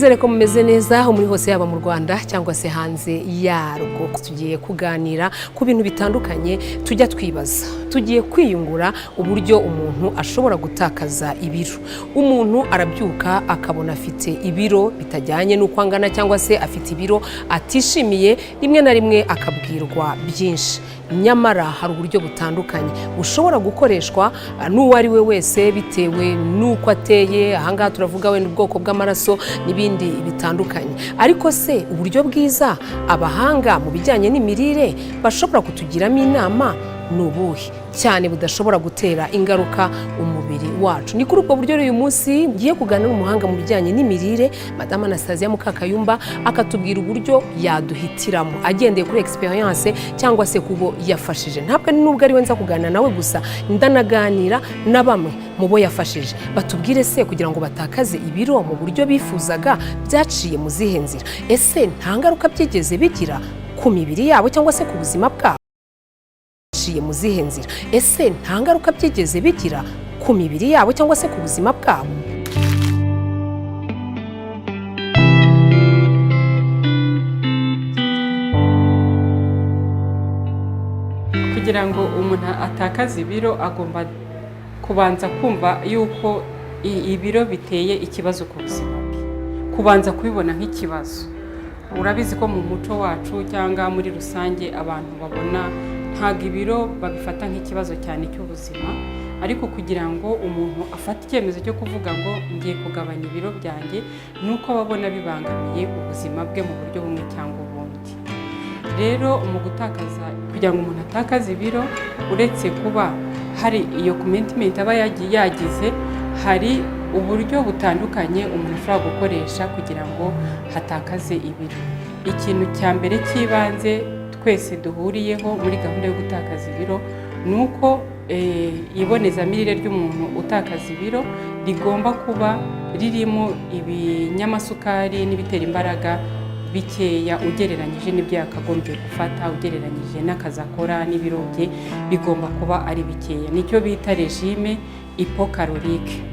Zere ko mumeze neza aho muri hose yaba mu Rwanda cyangwa se hanze yarwo. Tugiye kuganira ku bintu bitandukanye, tujya twibaza, tugiye kwiyungura uburyo umuntu ashobora gutakaza ibiro. Umuntu arabyuka akabona afite ibiro bitajyanye n'uko angana cyangwa se afite ibiro atishimiye, rimwe na rimwe akabwirwa byinshi. Nyamara hari uburyo butandukanye bushobora gukoreshwa n'uwo ari we wese bitewe n'uko ateye. Ahangaha turavuga wenda ubwoko bw'amaraso n'ibindi bitandukanye. Ariko se uburyo bwiza abahanga mu bijyanye n'imirire bashobora kutugiramo inama nubuhe cyane budashobora gutera ingaruka umubiri wacu? Ni kuri ubwo buryo uyu munsi ngiye kuganira n'umuhanga mu bijyanye n'imirire, Madame Anastasia Mukakayumba, akatubwira uburyo yaduhitiramo agendeye kuri experience cyangwa se kubo yafashije. Ntabwo nubwo ari we nza kuganira nawe gusa, ndanaganira na bamwe mu bo yafashije, batubwire se kugira ngo batakaze ibiro mu buryo bifuzaga byaciye mu zihe nzira. Ese nta ngaruka byigeze bigira ku mibiri yabo cyangwa se ku buzima bwabo? Mu zihe nzira? Ese nta ngaruka byigeze bigira ku mibiri yabo cyangwa se ku buzima bwabo? Kugira ngo umuntu atakaze ibiro agomba kubanza kumva yuko ibiro biteye ikibazo ku buzima bwe, kubanza kubibona nk'ikibazo. Urabizi ko mu muco wacu cyangwa muri rusange abantu babona ntabwo ibiro babifata nk'ikibazo cyane cy'ubuzima, ariko kugira ngo umuntu afate icyemezo cyo kuvuga ngo ngiye kugabanya ibiro byanjye, nuko babona bibangamiye ubuzima bwe mu buryo bumwe cyangwa ubundi. Rero kugira ngo umuntu atakaze ibiro, uretse kuba hari iyo commitment aba yagize, hari uburyo butandukanye umuntu ashobora gukoresha kugira ngo hatakaze ibiro. Ikintu cya mbere cy'ibanze twese duhuriyeho muri gahunda yo gutakaza ibiro ni uko ibonezamirire ry'umuntu utakaza ibiro rigomba kuba ririmo ibinyamasukari n'ibitera imbaraga bikeya ugereranyije n'ibyo yakagombye gufata, ugereranyije n'akazi akora n'ibiro bye, bigomba kuba ari bikeya. Nicyo bita regime hypokalorique.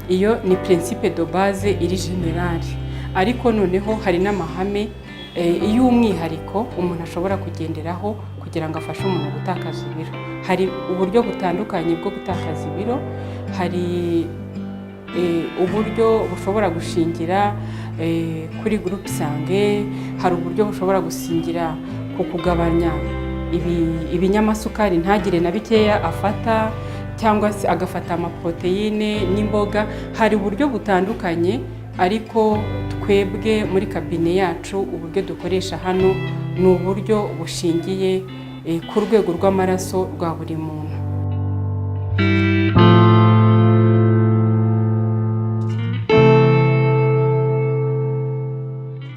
Iyo ni principe de base iri generale, ariko noneho hari n'amahame y'umwihariko umuntu ashobora kugenderaho kugira ngo afashe umuntu gutakaza ibiro. Hari uburyo butandukanye bwo gutakaza ibiro. Hari uburyo bushobora gushingira kuri groupe sange, hari uburyo bushobora gushingira ku kugabanya ibinyamasukari ntagire na bikeya afata, cyangwa se agafata amaproteine n'imboga. Hari uburyo butandukanye, ariko twebwe muri kabine yacu uburyo dukoresha hano ni uburyo bushingiye ku rwego rw'amaraso rwa buri muntu.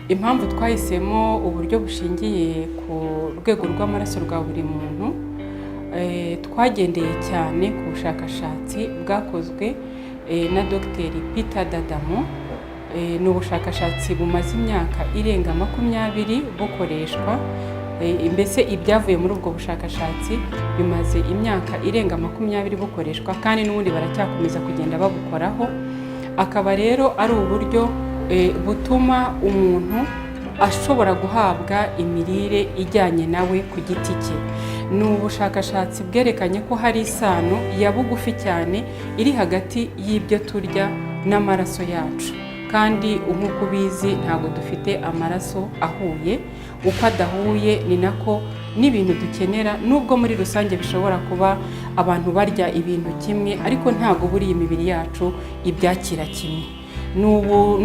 Impamvu twahisemo uburyo bushingiye ku rwego rw'amaraso rwa buri muntu, twagendeye cyane ku bushakashatsi bwakozwe na Dr. Peter Dadamo. Ni ubushakashatsi bumaze imyaka irenga 20 bukoreshwa. Mbese ibyavuye muri ubwo bushakashatsi bimaze imyaka irenga 20 bukoreshwa, kandi n'ubundi baracyakomeza kugenda babukoraho. Akaba rero ari uburyo butuma umuntu ashobora guhabwa imirire ijyanye nawe ku giti cye. Ni ubushakashatsi bwerekanye ko hari isano ya bugufi cyane iri hagati y'ibyo turya n'amaraso yacu, kandi nk'uko ubizi ntabwo dufite amaraso ahuye. Uko adahuye ni nako n'ibintu dukenera, nubwo muri rusange bishobora kuba abantu barya ibintu kimwe, ariko ntabwo buriya imibiri yacu ibyakira kimwe. Ni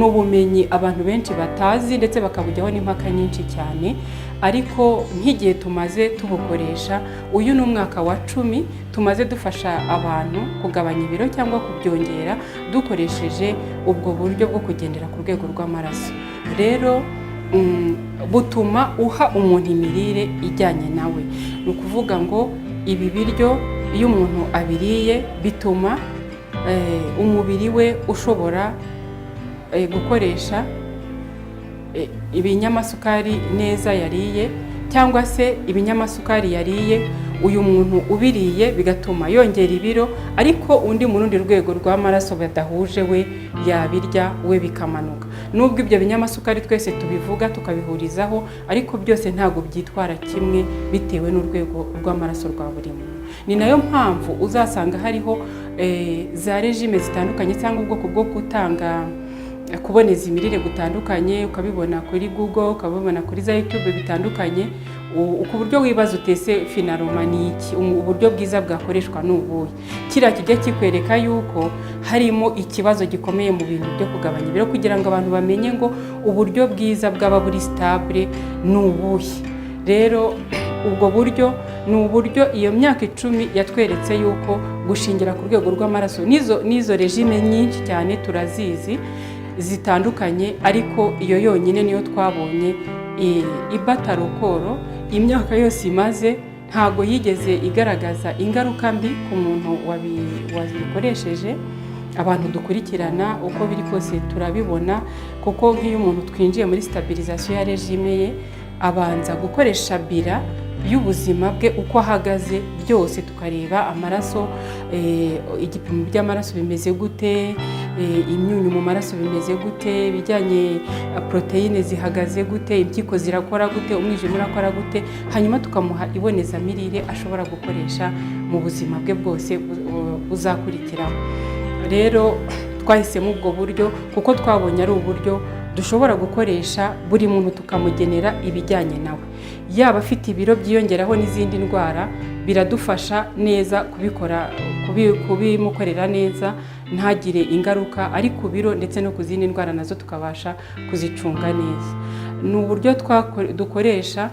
ubumenyi abantu benshi batazi, ndetse bakabujyaho n'impaka nyinshi cyane. Ariko nk'igihe tumaze tubukoresha, uyu ni umwaka wa 10 tumaze dufasha abantu kugabanya ibiro cyangwa kubyongera dukoresheje ubwo buryo bwo kugendera ku rwego rw'amaraso. Rero butuma uha umuntu imirire ijyanye nawe. Ni ukuvuga ngo ibi biryo iyo umuntu abiriye bituma umubiri we ushobora gukoresha ibinyamasukari neza yariye, cyangwa se ibinyamasukari yariye uyu muntu ubiriye bigatuma yongera ibiro, ariko undi mu rundi rwego rw'amaraso badahuje we yabirya we bikamanuka. nubwo ibyo binyamasukari twese tubivuga tukabihurizaho, ariko byose ntabwo byitwara kimwe bitewe n'urwego rw'amaraso rwa buri muntu. Ni nayo mpamvu uzasanga hariho za regime zitandukanye cyangwa ubwoko bwo gutanga kuboneza imirire gutandukanye, ukabibona kuri Google, ukabibona kuri za YouTube bitandukanye. Uku buryo wibaza utese finaroma ni iki, uburyo bwiza bwakoreshwa n'ubuye, kiriya kijya kikwereka yuko harimo ikibazo gikomeye mu bintu byo kugabanya ibiro, kugira ngo abantu bamenye ngo uburyo bwiza bwaba buri stable n'ubuye. Rero ubwo buryo ni uburyo iyo myaka 10 yatweretse yuko gushingira ku rwego rw'amaraso nizo regime nyinshi cyane turazizi zitandukanye, ariko iyo yonyine niyo twabonye ibatarokoro imyaka yose imaze ntago yigeze igaragaza ingaruka mbi ku muntu wazikoresheje. Abantu dukurikirana uko biri kose turabibona, kuko nk'iyo umuntu twinjiye muri stabilisation ya regime ye abanza gukoresha bira y'ubuzima bwe uko ahagaze byose, tukareba amaraso, igipimo by'amaraso bimeze gute, imyunyu mu maraso bimeze gute, bijyanye proteine zihagaze gute, impyiko zirakora gute, umwijima urakora gute, hanyuma tukamuha iboneza mirire ashobora gukoresha mu buzima bwe bwose buzakurikiraho. Rero twahisemo ubwo buryo kuko twabonye ari uburyo dushobora gukoresha buri muntu tukamugenera ibijyanye nawe, yaba afite ibiro byiyongeraho n'izindi ndwara, biradufasha neza kubikora, kubimukorera neza ntagire ingaruka ari ku biro ndetse no ku zindi ndwara nazo tukabasha kuzicunga neza. Ni uburyo dukoresha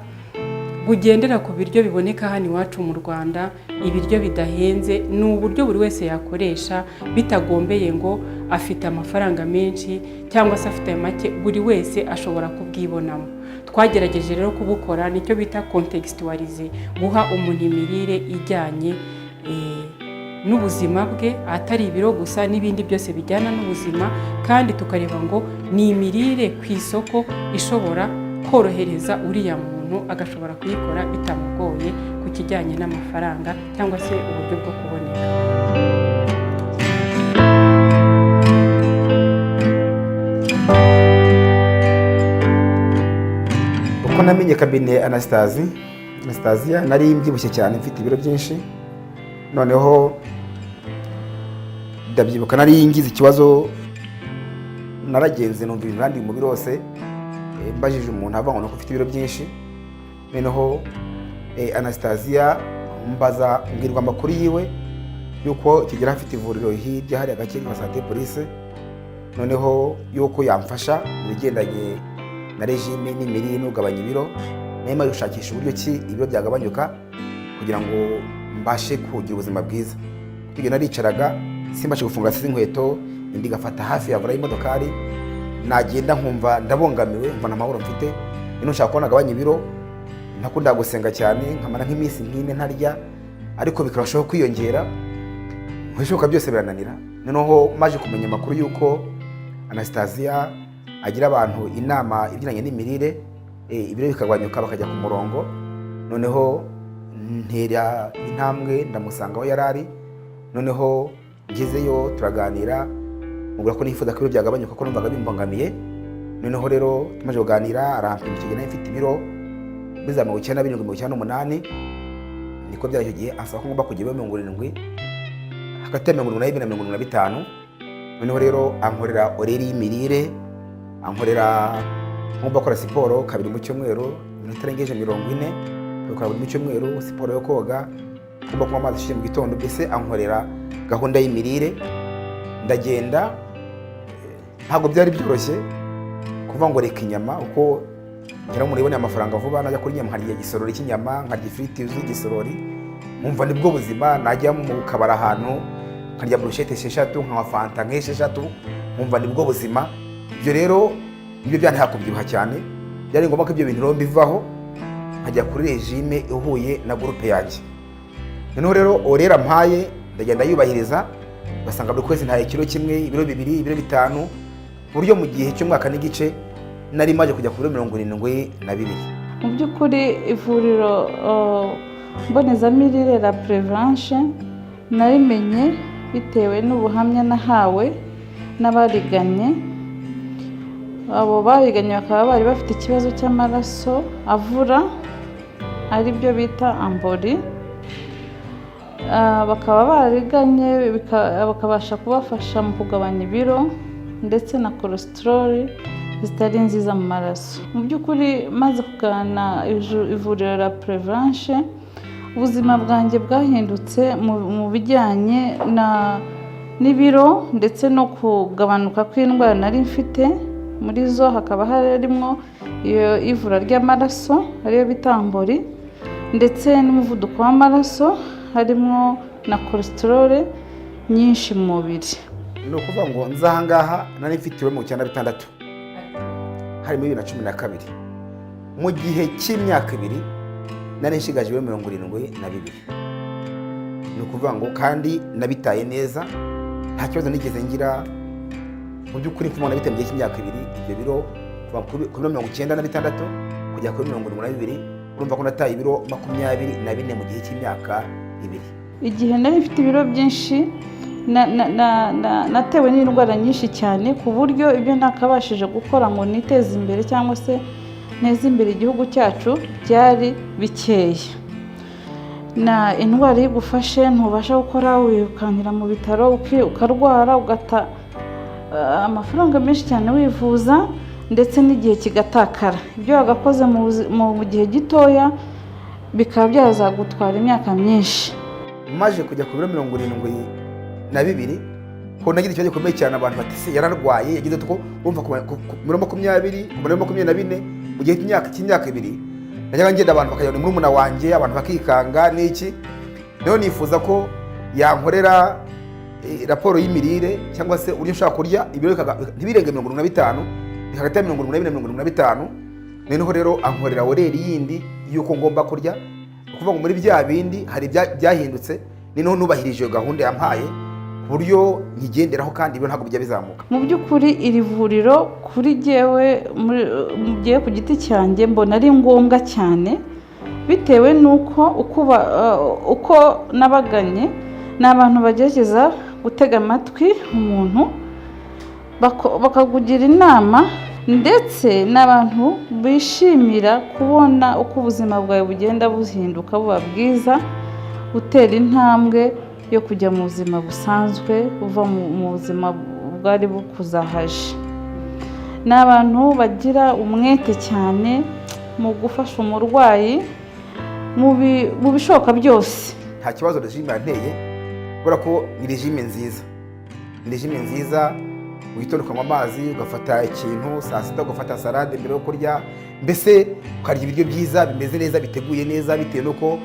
bugendera ku biryo biboneka hano iwacu mu Rwanda, ibiryo bidahenze. Ni uburyo buri wese yakoresha bitagombeye ngo afite amafaranga menshi cyangwa se afite make, buri wese ashobora kubwibonamo. Twagerageje rero kubukora, nicyo bita contextualize, guha umuntu imirire ijyanye n'ubuzima bwe, atari ibiro gusa n'ibindi byose bijyana n'ubuzima, kandi tukareba ngo ni imirire ku isoko ishobora korohereza uriya muntu agashobora kuyikora bitamugoye ku kijyanye n'amafaranga cyangwa se uburyo bwo kuboneka. Uko namenye kabine Anastasia, nari mbyibushye cyane, mfite ibiro byinshi. Noneho ndabyibuka nari ngize ikibazo, naragenze numva ibindi mu biro hose, mbajije umuntu avuga ngo ufite ibiro byinshi. Noneho Anastasia mbaza mbwirwa amakuru yiwe yuko kigera afite ivuriro hirya hari agace ka Santé Police, noneho yuko yamfasha mu bigendanye na regime n'imirire no kugabanya ibiro. Nayo gushakisha uburyo ki ibiro byagabanyuka kugira ngo mbashe kugira ubuzima bwiza. Kuko naricaraga simbashe gufunga inkweto, indi gafata hafi ya vura y'imodokari, nagenda nkumva ndabongamiwe, mva namahoro mfite. Ino nshaka kubona agabanya ibiro, ntakunda gusenga cyane, nkamara nk'iminsi nk'ine ntarya, ariko bikarushaho kwiyongera, nk'ishoka byose birananira. Noneho maje kumenya amakuru yuko Anastasia agira abantu inama ibyiranye n'imirire, ibiro bikagabanyuka bakajya ku murongo. Noneho ntera intambwe ndamusanga aho yarari, noneho ngezeyo turaganira, mubwira ko nifuza ko ibiro byagabanyuka ko numvaga bimbangamiye. Noneho rero tumaze kuganira, arampima icyo gihe nari mfite ibiro bizamuka 97-98, niko byari icyo gihe ansaba ko ngomba kugira ibiro 70 hagati ya 72 na 75. Noneho rero ankorera oreri y'imirire, ankorera ngomba gukora siporo 2 mu cyumweru, nitarengeje 40, gukora buri mu cyumweru siporo yo koga, ngomba kunywa amazi ashyushye mu gitondo. Mbese ankorera gahunda y'imirire. Ndagenda, ntabwo byari byoroshye kuva ngo reka inyama, uko ngira umuntu yiboneye amafaranga vuba, najya kuri inyama nkarya igisorori cy'inyama, nkarya ifiriti yuzuye igisorori, nkumva nibwo buzima. Najya mu kabara ahantu nkarya brushette 6, nkanywa fanta 6, nkumva nibwo buzima. Ibyo rero nibyo byanteye kubyibuha cyane, byari ngombwa ko ibyo bintu rero bivaho nkajya kuri regime ihuye na groupe yanjye. Noneho rero orera mpaye ndagenda yubahiriza, basanga buri kwezi ntaye kilo kimwe, ibiro 2, ibiro 5, buryo mu gihe cy'umwaka n'igice nari maje kujya ku biro 72. Mu by'ukuri ivuriro mbonezamirire la Prevanche narimenye bitewe n'ubuhamya nahawe n'abariganye. abo babiganye bakaba bari bafite ikibazo cy'amaraso avura ari byo bita ambori. Bakaba bariganye bakabasha kubafasha mu kugabanya ibiro ndetse na cholesterol zitari nziza mu maraso. Mu by'ukuri maze kugana ivuriro la Prevanche, ubuzima bwanjye bwahindutse mu bijyanye n'ibiro ndetse no kugabanuka kw'indwara nari mfite. Muri zo hakaba harimo iyo ivura ry'amaraso ariyo bita ambori, ndetse n'umuvuduko w'amaraso, harimo na cholesterol nyinshi mu mubiri. Ni ukuvuga ngo nza aha ngaha nari mfitiwe mu 96 harimo 2012. Mu gihe cy'imyaka 2 nari nshigaje 72. Ni ukuvuga ngo kandi nabitaye neza, nta kibazo nigeze ngira. Mu by'ukuri mfuma nabitaye mu gihe cy'imyaka 2, ibyo biro kuva kuri 96 kujya kuri 72, urumva ko nataye ibiro 24 mu gihe cy'imyaka 2. Igihe nari mfite ibiro byinshi natewe n'indwara nyinshi cyane, ku buryo ibyo ntakabashije gukora ngo niteze imbere cyangwa se neze imbere igihugu cyacu byari bikeya. Na indwara igufashe ntubasha gukora, wirukankira mu bitaro ukarwara, ugata amafaranga menshi cyane wivuza, ndetse n'igihe kigatakara. Ibyo wagakoze mu gihe gitoya bikaba byazagutwara imyaka myinshi. Maje kujya ku biro 72 ko nagize ikibazo gikomeye cyane. Abantu batise yararwaye, yagize tuko urumva ku biro 20 ku biro 24 mu gihe cy'imyaka 2 najyaga ngenda abantu bakayona muri umuna wanjye, abantu bakikanga n'iki. Rero nifuza ko yankorera raporo y'imirire cyangwa se uburyo nshaka kurya ibiro ntibirenge 75, hagati ya 40 na 45. Noneho rero ankorera oreri yindi yuko ngomba kurya. Kuvuga ngo muri bya bindi hari byahindutse, noneho nubahirije gahunda yampaye ku buryo nkigenderaho, kandi ibyo ntabwo bijya bizamuka. Mu by'ukuri iri vuriro kuri jyewe ku giti cyanjye mbona ari ngombwa cyane, bitewe n'uko uko nabaganye ni abantu bagerageza gutega amatwi umuntu bakakugira inama, ndetse n'abantu bishimira kubona uko ubuzima bwawe bugenda buhinduka buba bwiza, utera intambwe yo kujya mu buzima busanzwe, uva mu buzima bwari bukuzahaje. Ni abantu bagira umwete cyane mu gufasha umurwayi mu bishoboka byose. Nta kibazo regime yanteye, kubera ko ni regime nziza. Ni regime nziza, witondo ukanywa amazi, ugafata ikintu saa sita, ugafata salade mbere yo kurya, mbese ukarya ibiryo byiza bimeze neza, biteguye neza, bitewe nuko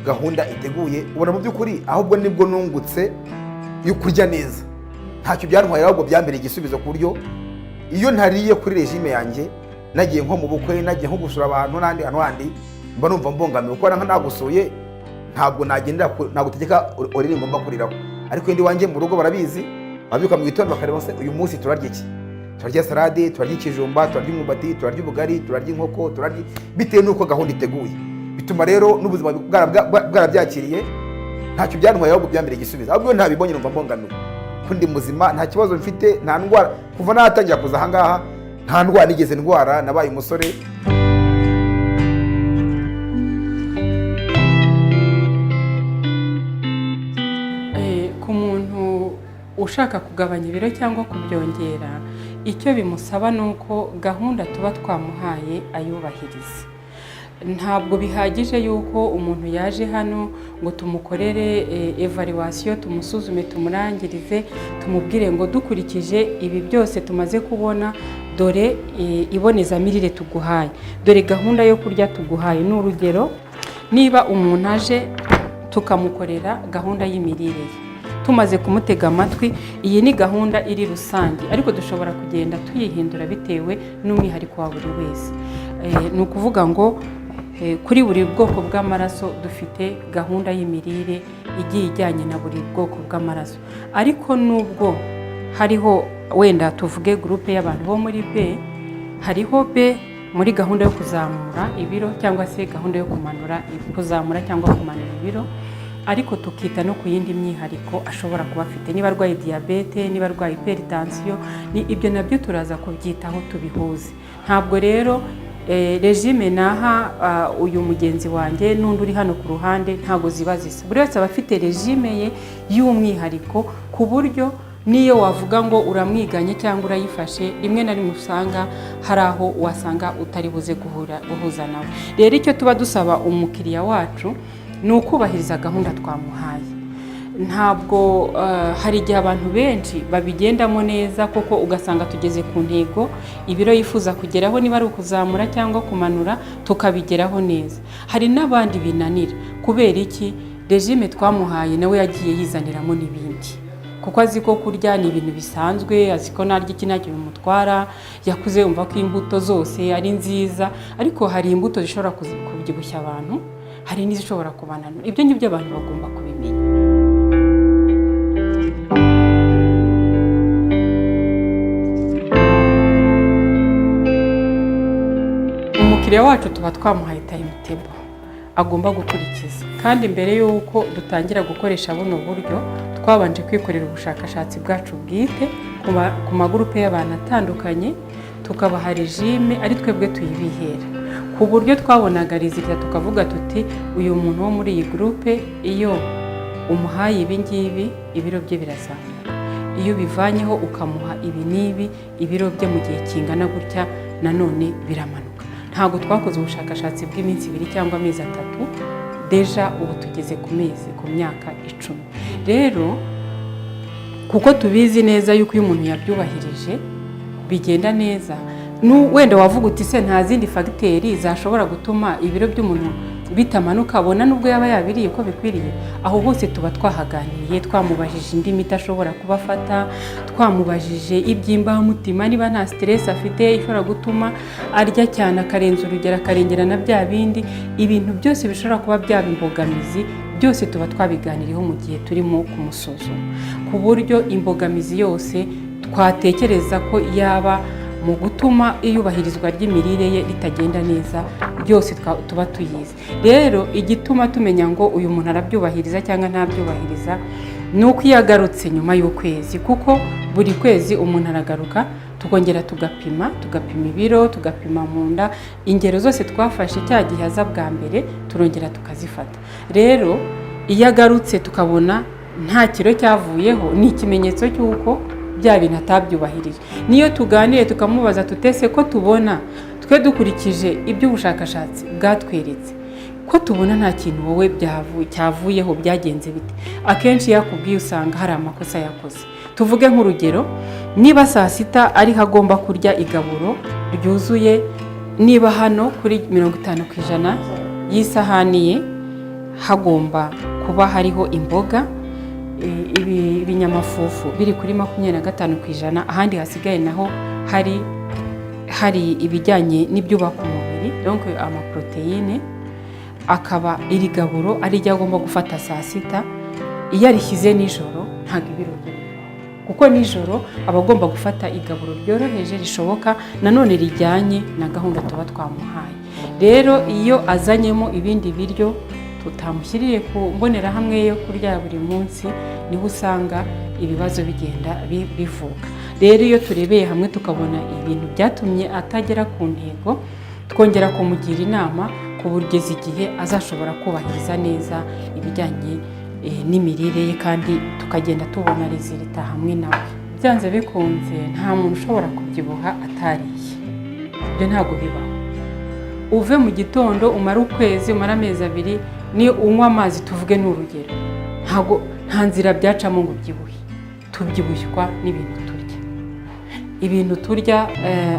gahunda iteguye. Ubona mu by'ukuri ahubwo nibwo nungutse yo kurya neza. Ntacyo byantwaye, ahubwo byambereye igisubizo, ku buryo iyo ntariye kuri regime yanjye, nagiye nko mu bukwe, nagiye nko gusura abantu n'andi handi, mba numva mbongamiwe. Kuko nagusuye ntabwo nagendera, nagutegeka oreri ngomba kuriraho. Ariko ndi wanjye mu rugo barabizi, babyuka mu gitondo bakareba se uyu munsi turarya iki. Turarya salade, turarya ikijumba, turarya umwumbati, turarya ubugari, turarya inkoko, turarya bitewe nuko gahunda iteguye. Bituma rero n'ubuzima bwarabyakiriye, ntacyo byantwaye, ahubwo byambere igisubizo. Ahubwo ntabibonye numva mbongamiwe, kundi muzima, nta kibazo mfite, nta ndwara. Kuva natangira kuza aha ngaha nta ndwara nigeze ndwara, nabaye umusore. Ku muntu ushaka kugabanya ibiro cyangwa kubyongera, icyo bimusaba ni uko gahunda tuba twamuhaye ayubahiriza. Ntabwo bihagije yuko umuntu yaje hano ngo tumukorere evaluation, tumusuzume, tumurangirize, tumubwire ngo dukurikije ibi byose tumaze kubona, dore ibonezamirire tuguhaye, dore gahunda yo kurya tuguhaye. N'urugero, niba umuntu aje tukamukorera gahunda y'imirire ye, tumaze kumutega amatwi, iyi ni gahunda iri rusange, ariko dushobora kugenda tuyihindura bitewe n'umwihariko wa buri wese. Ni ukuvuga ngo kuri buri bwoko bw'amaraso dufite gahunda y'imirire igiye ijyanye na buri bwoko bw'amaraso. Ariko nubwo hariho wenda tuvuge groupe y'abantu bo muri B, hariho B muri gahunda yo kuzamura ibiro cyangwa se gahunda yo kuzamura cyangwa kumanura ibiro. ariko tukita no ku yindi myihariko ashobora kuba afite, niba arwaye diyabete, niba arwaye hypertension, ibyo nabyo turaza kubyitaho tubihuze. Ntabwo rero regime naha uyu mugenzi wanjye n'undi uri hano ku ruhande ntabwo ziba zisa. Buri wese aba afite regime ye y'umwihariko, ku buryo niyo wavuga ngo uramwiganye cyangwa urayifashe, rimwe na rimwe usanga hari aho wasanga utari buze guhuza nawe. Rero icyo tuba dusaba umukiriya wacu ni ukubahiriza gahunda twamuhaye. Ntabwo hari igihe abantu benshi babigendamo neza koko ugasanga tugeze ku ntego, ibiro yifuza kugeraho, niba ari ukuzamura cyangwa kumanura tukabigeraho neza. Hari n'abandi binanira. Kubera iki? Regime twamuhaye nawe yagiye yizaniramo n'ibindi, kuko azi ko kurya ni ibintu bisanzwe, azi ko narya iki ntacyo bimutwara, yakuze yumva ko imbuto zose ari nziza, ariko hari imbuto zishobora kubyibushya abantu, hari n'izishobora kubananura. Ibyo ngibyo abantu bagomba kubimenya. Umukiriya wacu tuba twamuhaye timetable agomba gukurikiza, kandi mbere y'uko dutangira gukoresha buno buryo twabanje kwikorera ubushakashatsi bwacu bwite ku magurupe y'abantu atandukanye, tukabaha regime ari twebwe tuyibihera, ku buryo twabonaga rezilita tukavuga tuti uyu muntu wo muri iyi gurupe iyo umuhaye ibi ngibi ibiro bye birazamuka, iyo bivanyeho ukamuha ibi n'ibi ibiro bye mu gihe kingana gutya nanone biramanuka. Ntabwo twakoze ubushakashatsi bw'iminsi 2 cyangwa amezi 3, deja ubu tugeze ku myaka 10. Rero kuko tubizi neza yuko iyo umuntu yabyubahirije bigenda neza, wenda wavuga uti se nta zindi fagiteri zashobora gutuma ibiro by'umuntu bitamanuka, abona nubwo yaba yabiriye uko bikwiriye. Aho hose tuba twahaganiriye, twamubajije indi miti ashobora kubafata, twamubajije iby'imbamutima, niba nta stress afite ishobora gutuma arya cyane akarenza urugero akarengera na bya bindi. Ibintu byose bishobora kuba byaba imbogamizi byose tuba twabiganiriyeho mu gihe turimo kumusuzuma, ku buryo imbogamizi yose twatekereza ko yaba mu gutuma iyubahirizwa ry'imirire ye ritagenda neza byose tuba tuyizi. Rero igituma tumenya ngo uyu muntu arabyubahiriza cyangwa ntabyubahiriza ni uko yagarutse nyuma y'ukwezi, kuko buri kwezi umuntu aragaruka tukongera tugapima ibiro, tugapima mu nda, ingero zose twafashe cya gihe aza bwa mbere turongera tukazifata. Rero iyo agarutse tukabona nta kiro cyavuyeho ni ikimenyetso cy'uko bya bintu atabyubahirije. Niyo tuganire tukamubaza tutese ko tubona twe dukurikije iby'ubushakashatsi bwatweretse ko tubona nta kintu wowe cyavuyeho, byagenze bite? Akenshi yakubwiye usanga hari amakosa yakoze. Tuvuge nk'urugero, niba saa sita ari hagomba kurya igaburo ryuzuye, niba hano kuri 50% y'isahani ye hagomba kuba hariho imboga, ibinyamafufu biri kuri 25%, ahandi hasigaye naho hari ibijyanye n'ibyubaka umubiri, donc amaproteine, akaba iri gaburo ari ryo agomba gufata saa sita. Iyo arishyize nijoro ntabwo ibiro bye, kuko nijoro aba agomba gufata igaburo ryoroheje rishoboka, nanone rijyanye na gahunda tuba twamuhaye. Rero iyo azanyemo ibindi biryo tutamushyiriye ku mbonerahamwe yo kurya buri munsi, niho usanga ibibazo bigenda bivuka. Rero iyo turebeye hamwe tukabona ibintu byatumye atagera ku ntego, twongera kumugira inama ku buryo igihe azashobora kubahiriza neza ibijyanye n'imirire ye, kandi tukagenda tubona rezilita hamwe nawe. Byanze bikunze nta muntu ushobora kubyibuha atariye, ibyo ntabwo bibaho. Uve mu gitondo umara ukwezi, umara amezi 2, ni unywa amazi, tuvuge n'urugero, nta nzira byacamo ngo ubyibuhe. Tubyibushywa n'ibintu turya. Ibintu turya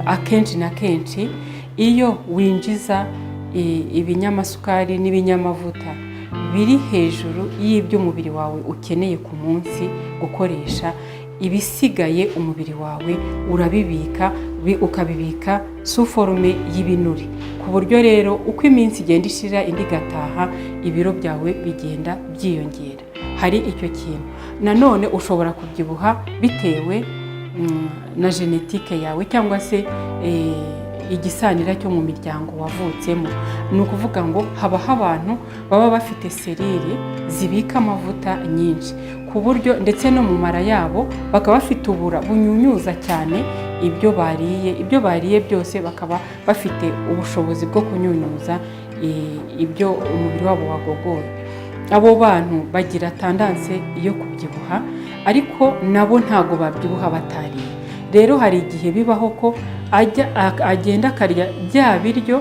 akenshi na kenshi iyo winjiza ibinyamasukari n'ibinyamavuta biri hejuru y'ibyo umubiri wawe ukeneye ku munsi gukoresha, ibisigaye umubiri wawe urabibika, ukabibika sous forme y'ibinure, ku buryo rero uko iminsi igenda ishira indi gataha ibiro byawe bigenda byiyongera. Hari icyo kintu. Nanone ushobora kubyibuha bitewe na genetike yawe cyangwa se igisanira cyo mu miryango wavutsemo. Ni ukuvuga ngo habaho abantu baba bafite serire zibika amavuta nyinshi ku buryo ndetse no mu mara yabo bakaba bafite ubura bunyunyuza cyane ibyo bariye byose, bakaba bafite ubushobozi bwo kunyunyuza ibyo umubiri wabo wagogora. Abo bantu bagira tendanse yo kubyibuha, ariko nabo ntago babyibuha batariye. Rero hari igihe bibaho ko agenda akarya bya biryo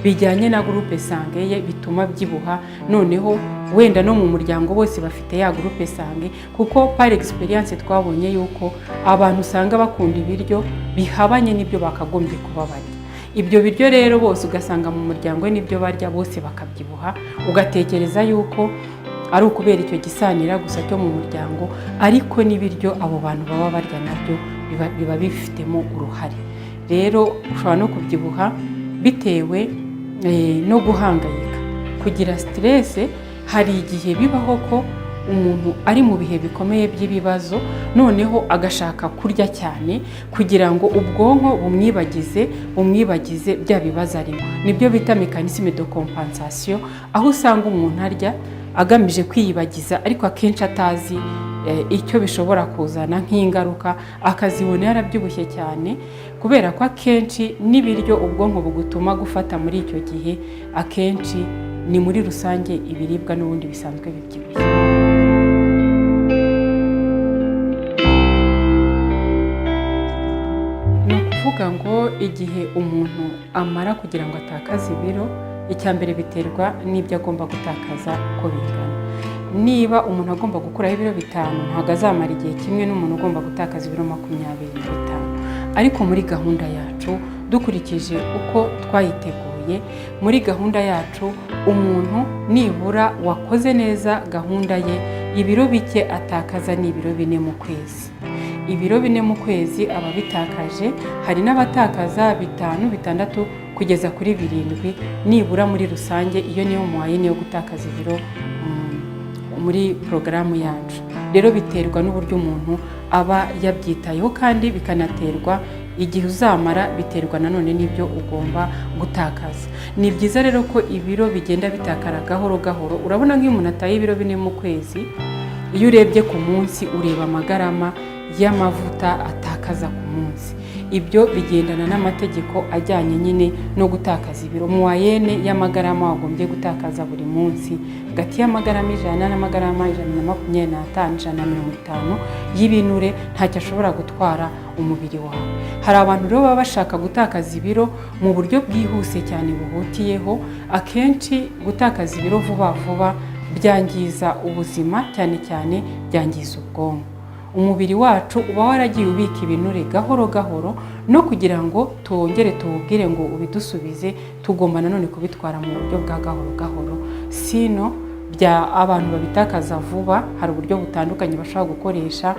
bijyanye na groupe sange ye bituma byibuha, noneho wenda no mu muryango bose bafite ya groupe sange, kuko par experience twabonye yuko abantu usanga bakunda ibiryo bihabanye n'ibyo bakagombye kuba barya. Ibyo biryo rero bose ugasanga mu muryango n'ibyo barya bose bakabyibuha, ugatekereza yuko ari ukubera icyo gisanira gusa cyo mu muryango, ariko n'ibiryo abo bantu baba barya nabyo biba bifitemo uruhare. Rero ushobora no kubyibuha bitewe no guhangayika, kugira stress. Hari igihe bibaho ko umuntu ari mu bihe bikomeye by'ibibazo, noneho agashaka kurya cyane kugira ngo ubwonko bumwibagize bya bibazo arimo. Nibyo bita mécanisme de compensation, aho usanga umuntu arya agamije kwiyibagiza, ariko akenshi atazi icyo bishobora kuzana nk'ingaruka, akazibona yarabyibushye cyane, kubera ko akenshi n'ibiryo ubwonko bugutuma gufata muri icyo gihe akenshi ni muri rusange ibiribwa n'ubundi bisanzwe bibyibushye. Ni ukuvuga ngo igihe umuntu amara kugira ngo atakaze ibiro, icya mbere biterwa n'ibyo agomba gutakaza uko bingana. Niba umuntu agomba gukuraho ibiro 5, ntabwo azamara igihe kimwe n'umuntu ugomba gutakaza ibiro 25. Ariko muri gahunda yacu dukurikije uko twayiteguye, muri gahunda yacu umuntu nibura wakoze neza gahunda ye, ibiro bike atakaza ni ibiro 4 mu kwezi. Ibiro 4 mu kwezi aba bitakaje, hari n'abatakaza 5, 6 kugeza kuri 7 nibura muri rusange. Iyo niyo muwayene yo gutakaza ibiro muri porogaramu yacu. Rero biterwa n'uburyo umuntu aba yabyitayeho, kandi bikanaterwa igihe uzamara, biterwa nanone n'ibyo ugomba gutakaza. Ni byiza rero ko ibiro bigenda bitakara gahoro gahoro. Urabona nk'iyo umuntu ataye ibiro 4 mu kwezi, iyo urebye ku munsi ureba amagarama y'amavuta atakaza ku munsi. Ibyo bigendana n'amategeko ajyanye nyine no gutakaza ibiro. Muwayene y'amagarama wagombye gutakaza buri munsi hagati y'amagarama 100 n'amagarama 125, 150 y'ibinure ntacyo ashobora gutwara umubiri wawe. Hari abantu rero baba bashaka gutakaza ibiro mu buryo bwihuse cyane buhutiyeho. Akenshi gutakaza ibiro vuba vuba byangiza ubuzima, cyane cyane byangiza ubwonko. Umubiri wacu uba waragiye ubika ibinure gahoro gahoro, no kugira ngo tuwongere tuwubwire ngo ubidusubize, tugomba nanone kubitwara mu buryo bwa gahoro gahoro. Sino abantu babitakaza vuba, hari uburyo butandukanye bashobora gukoresha,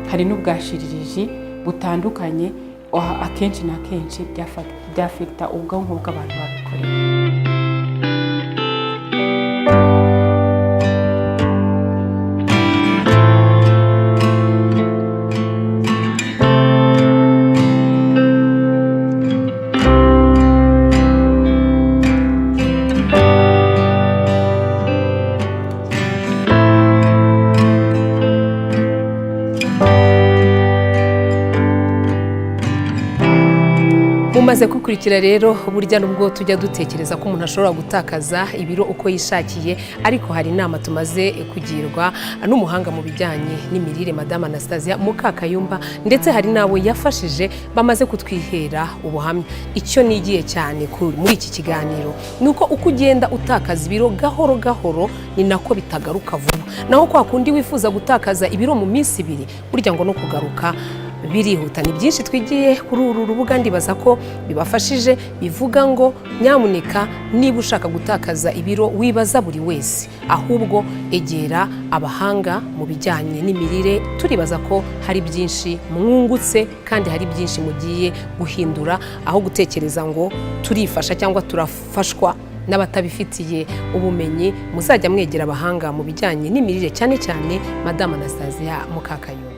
hari n'ubwashiririji butandukanye, akenshi na kenshi byafekta ubwonko bw'abantu babikorera. Mumaze gukurikira rero, burya nubwo tujya dutekereza ko umuntu ashobora gutakaza ibiro uko yishakiye, ariko hari inama tumaze kugirwa n'umuhanga mu bijyanye n'imirire, Madame Anastasia Mukakayumba, ndetse hari nawe yafashije bamaze kutwihera ubuhamya. Icyo nigiye cyane muri iki kiganiro nuko uko ugenda utakaza ibiro gahoro gahoro, ni nako bitagaruka vuba. Naho kwa kundi wifuza gutakaza ibiro mu minsi 2, burya ngo no kugaruka birihuta. Ni byinshi twigiye kuri uru rubuga, ndibaza ko bibafashije. Bivuga ngo nyamuneka, niba ushaka gutakaza ibiro wibaza buri wese, ahubwo egera abahanga mu bijyanye n'imirire. Turibaza ko hari byinshi mwungutse, kandi hari byinshi mugiye guhindura, aho gutekereza ngo turifasha cyangwa turafashwa n'abatabifitiye ubumenyi. Muzajya mwegera abahanga mu bijyanye n'imirire, cyane cyane Madame Anastasia Mukakayumba.